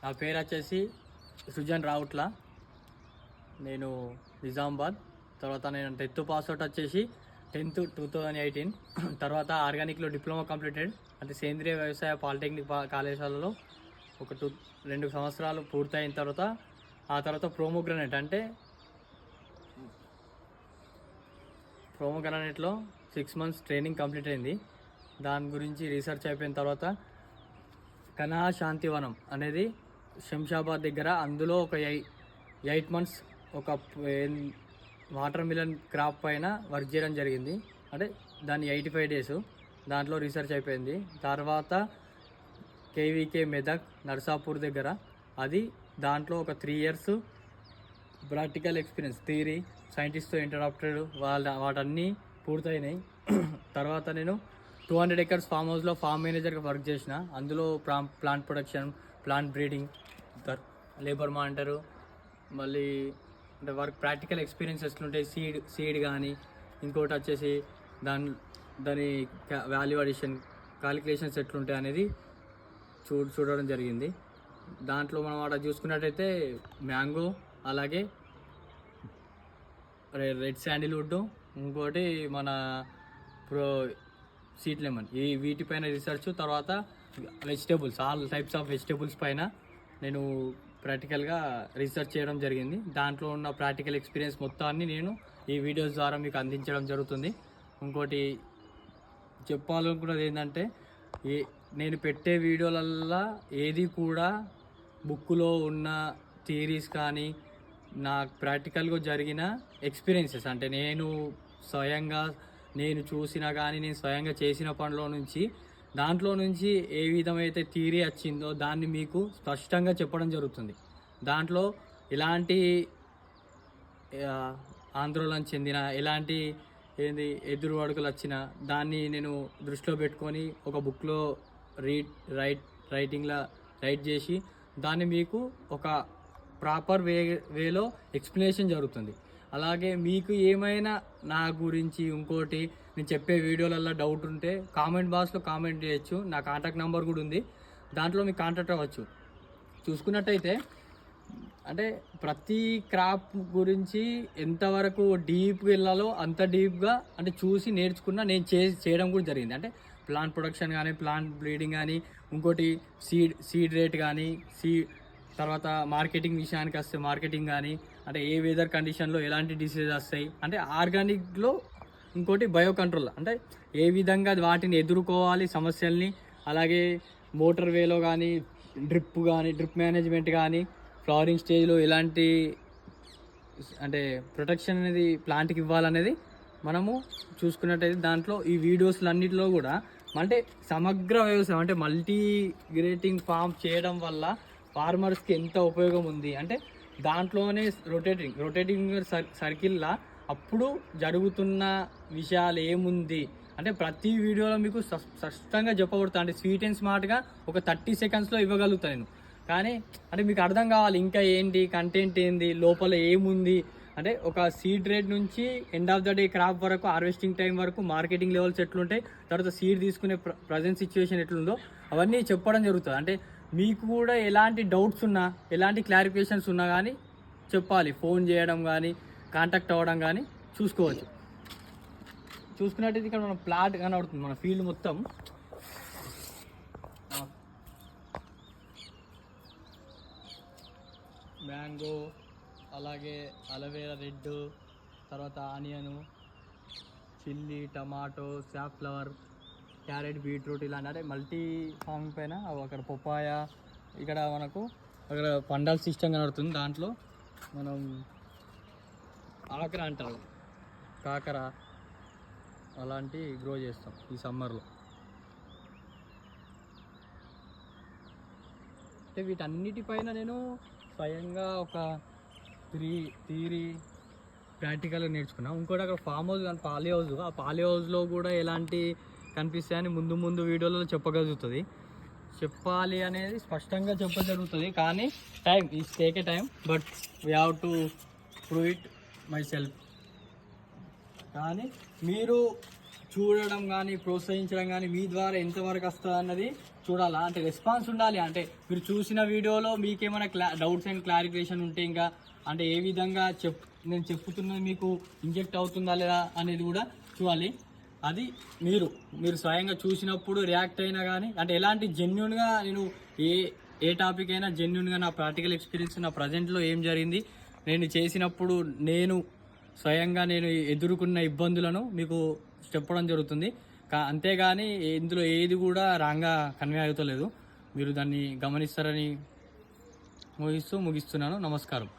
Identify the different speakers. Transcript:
Speaker 1: నా పేరు వచ్చేసి సుజన్ రావుట్ల. నేను నిజామాబాద్. తర్వాత నేను 10th పాస్అవుట్ వచ్చేసి 10th 2018. తర్వాత ఆర్గానిక్లో డిప్లొమా కంప్లీటెడ్, అంటే సేంద్రియ వ్యవసాయ పాలిటెక్నిక్ కళాశాలలో ఒక 2 సంవత్సరాలు పూర్తయిన తర్వాత ఆ తర్వాత ప్రోమోగ్రానైట్లో 6 months ట్రైనింగ్ కంప్లీట్ అయింది. దాని గురించి రీసెర్చ్ అయిపోయిన తర్వాత కనా శాంతివనం అనేది శంషాబాద్ దగ్గర, అందులో ఒక 8 months ఒక వాటర్ మిలన్ క్రాప్ పైన వర్క్ చేయడం జరిగింది. అంటే దాన్ని 85 days దాంట్లో రీసెర్చ్ అయిపోయింది. తర్వాత కేవీకే మెదక్ నర్సాపూర్ దగ్గర, అది దాంట్లో ఒక 3 years ప్రాక్టికల్ ఎక్స్పీరియన్స్, థియరీ, సైంటిస్ట్తో ఇంటరాక్టెడ్ వాటన్నీ పూర్తయినాయి. తర్వాత నేను 200 acres ఫామ్ హౌస్లో ఫామ్ మేనేజర్గా వర్క్ చేసిన. అందులో plant production, plant breeding, labour monitor, మళ్ళీ అంటే వర్క్ ప్రాక్టికల్ ఎక్స్పీరియన్స్ ఎట్లుంటాయి, సీడ్ కానీ, ఇంకోటి వచ్చేసి దాని వాల్యూ అడిషన్ క్యాలిక్యులేషన్స్ ఎట్లుంటాయి అనేది చూడడం జరిగింది. దాంట్లో మనం అక్కడ చూసుకున్నట్టయితే మ్యాంగో, అలాగే రెడ్ శాండిల్వుడ్, ఇంకోటి మన సీడ్ లెమన్, ఈ వీటిపైన రీసెర్చ్. తర్వాత vegetables, all types of vegetables పైన నేను ప్రాక్టికల్గా రీసెర్చ్ చేయడం జరిగింది. దాంట్లో ఉన్న ప్రాక్టికల్ ఎక్స్పీరియన్స్ మొత్తాన్ని నేను ఈ వీడియోస్ ద్వారా మీకు అందించడం జరుగుతుంది. ఇంకోటి చెప్పాలనుకున్నది ఏంటంటే, నేను పెట్టే వీడియోలల్లో ఏది కూడా బుక్లో ఉన్న థియరీస్ కానీ, నా ప్రాక్టికల్గా జరిగిన ఎక్స్పీరియన్సెస్, అంటే నేను చూసినా కానీ నేను స్వయంగా చేసిన పనిలో నుంచి, దాంట్లో నుంచి ఏ విధమైతే థియరీ వచ్చిందో దాన్ని మీకు స్పష్టంగా చెప్పడం జరుగుతుంది. దాంట్లో ఎలాంటి ఆందోళన చెందిన, ఎలాంటి ఎదురు అడుగులు వచ్చినా దాన్ని నేను దృష్టిలో పెట్టుకొని ఒక బుక్లో రైట్ చేసి దాన్ని మీకు ఒక ప్రాపర్ వేలో ఎక్స్ప్లెనేషన్ జరుగుతుంది. అలాగే మీకు ఏమైనా నా గురించి ఇంకోటి నేను చెప్పే వీడియోలలో డౌట్ ఉంటే కామెంట్ బాక్స్లో కామెంట్ చేయొచ్చు. నా కాంటాక్ట్ నెంబర్ కూడా ఉంది, దాంట్లో మీకు కాంటాక్ట్ అవ్వచ్చు. చూసుకున్నట్టయితే అంటే ప్రతి క్రాప్ గురించి ఎంతవరకు డీప్గా వెళ్ళాలో అంత డీప్గా అంటే చూసి నేర్చుకున్నా, నేను చేయడం కూడా జరిగింది. అంటే ప్లాంట్ ప్రొడక్షన్ కానీ, ప్లాంట్ బ్రీడింగ్ కానీ, ఇంకోటి సీడ్ రేట్ కానీ, తర్వాత మార్కెటింగ్ విషయానికి వస్తే మార్కెటింగ్ కానీ, అంటే ఏ వెదర్ కండిషన్లో ఎలాంటి డిసీజెస్ వస్తాయి, అంటే ఆర్గానిక్లో ఇంకోటి బయో కంట్రోల్, అంటే ఏ విధంగా వాటిని ఎదుర్కోవాలి సమస్యల్ని, అలాగే మోటార్ వేలో కానీ, డ్రిప్ మేనేజ్మెంట్ కానీ, ఫ్లవరింగ్ స్టేజ్లో ఎలాంటి అంటే ప్రొటెక్షన్ అనేది ప్లాంట్కి ఇవ్వాలనేది మనము చూసుకున్నట్టయితే దాంట్లో ఈ వీడియోస్లన్నిటిలో కూడా అంటే సమగ్ర వ్యవసాయం, అంటే మల్టీగ్రేటింగ్ ఫామ్ చేయడం వల్ల ఫార్మర్స్కి ఎంత ఉపయోగం ఉంది, అంటే దాంట్లోనే రొటేటింగ్ సర్కిల్లా అప్పుడు జరుగుతున్న విషయాలు ఏముంది అంటే ప్రతి వీడియోలో మీకు స్పష్టంగా చెప్పబడుతుంది. అంటే స్వీట్ అండ్ స్మార్ట్గా ఒక 30 secondsలో ఇవ్వగలుగుతాను నేను. కానీ అంటే మీకు అర్థం కావాలి ఇంకా ఏంటి కంటెంట్ ఏంది, లోపల ఏముంది, అంటే ఒక సీడ్ రేట్ నుంచి end of the day crop వరకు, హార్వెస్టింగ్ టైం వరకు, మార్కెటింగ్ లెవెల్స్ ఎట్లుంటాయి, తర్వాత సీడ్ తీసుకునే ప్రజెంట్ సిచ్యువేషన్ ఎట్లుందో అవన్నీ చెప్పడం జరుగుతుంది. అంటే మీకు కూడా ఎలాంటి డౌట్స్ ఉన్నా, ఎలాంటి క్లారిఫికేషన్స్ ఉన్నా కానీ చెప్పాలి, ఫోన్ చేయడం కానీ, కాంటాక్ట్ అవ్వడం కానీ చూసుకోవచ్చు. చూసుకున్నట్టయితే ఇక్కడ మన ప్లాట్ కనబడుతుంది, మన ఫీల్డ్ మొత్తం మ్యాంగో, అలాగే అలోవేరా రెడ్, తర్వాత onion, chilli, tomato, safflower, carrot, beetroot, ఇలాంటి అంటే మల్టీ ఫార్మింగ్ పైన అక్కడ పపాయ, ఇక్కడ మనకు అక్కడ పండాల్ సిస్టమ్ కనబడుతుంది. దాంట్లో మనం ఆకర అంటారు, కాకర అలాంటి గ్రో చేస్తాం ఈ సమ్మర్లో. అంటే వీటన్నిటిపైన నేను స్వయంగా ఒక థియరీ ప్రాక్టికల్గా నేర్చుకున్నాను. ఇంకోటి అక్కడ ఫామ్ హౌస్ కానీ పాలీ హౌస్, ఆ పాలీ హౌస్లో కూడా ఎలాంటి కనిపిస్తాయని ముందు వీడియోలో చెప్పగలుగుతుంది. చెప్పాలి అనేది స్పష్టంగా చెప్పగలుగుతుంది, కానీ time is take a time, but we have to prove it my self. కానీ మీరు చూడడం కానీ, ప్రోత్సహించడం కానీ మీ ద్వారా ఎంతవరకు వస్తుంది అన్నది చూడాలా అంటే రెస్పాన్స్ ఉండాలి. అంటే మీరు చూసిన వీడియోలో మీకేమైనా డౌట్స్ అండ్ క్లారిఫికేషన్ ఉంటే ఇంకా అంటే ఏ విధంగా నేను చెప్తున్నది మీకు ఇంజెక్ట్ అవుతుందా లేదా అనేది కూడా చూడాలి. అది మీరు స్వయంగా చూసినప్పుడు రియాక్ట్ అయినా కానీ అంటే ఎలాంటి జెన్యున్గా నేను ఏ టాపిక్ అయినా జెన్యున్గా నా ప్రాక్టికల్ ఎక్స్పీరియన్స్ నా ప్రజెంట్లో ఏం జరిగింది నేను చేసినప్పుడు నేను స్వయంగా నేను ఎదుర్కొన్న ఇబ్బందులను మీకు చెప్పడం జరుగుతుంది. అంతేగాని ఇందులో ఏది కూడా రాంగా కన్వే అవుతలేదు. మీరు దాన్ని గమనిస్తారని ముగిస్తున్నాను. నమస్కారం.